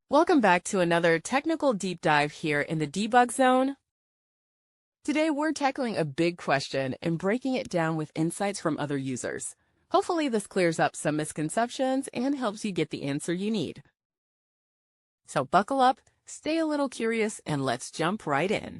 Welcome back to another technical deep dive here in the debug zone. Today we're tackling a big question and breaking it down with insights from other users. Hopefully this clears up some misconceptions and helps you get the answer you need. So buckle up, stay a little curious, and let's jump right in.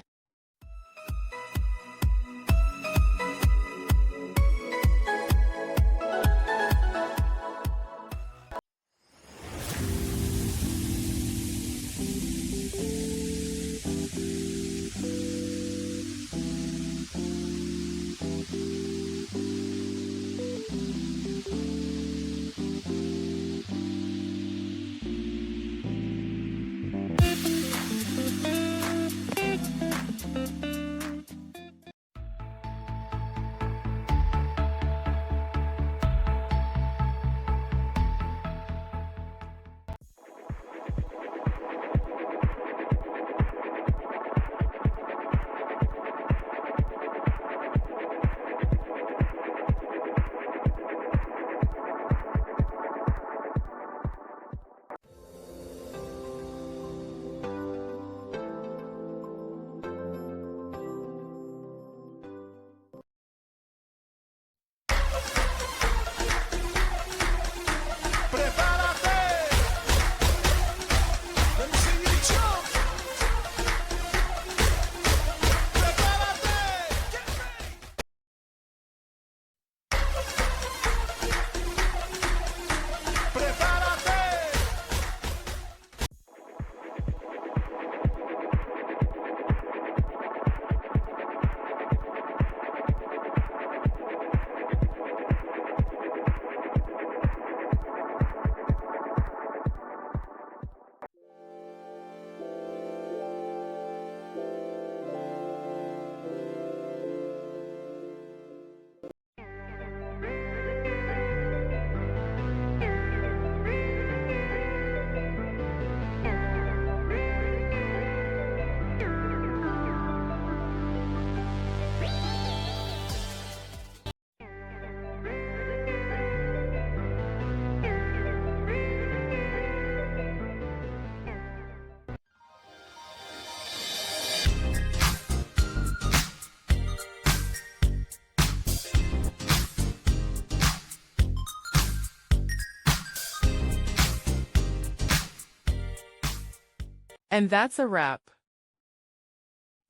And that's a wrap.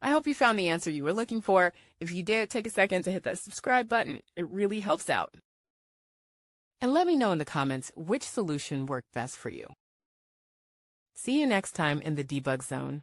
I hope you found the answer you were looking for. If you did, take a second to hit that subscribe button. It really helps out. And let me know in the comments which solution worked best for you. See you next time in the debug zone.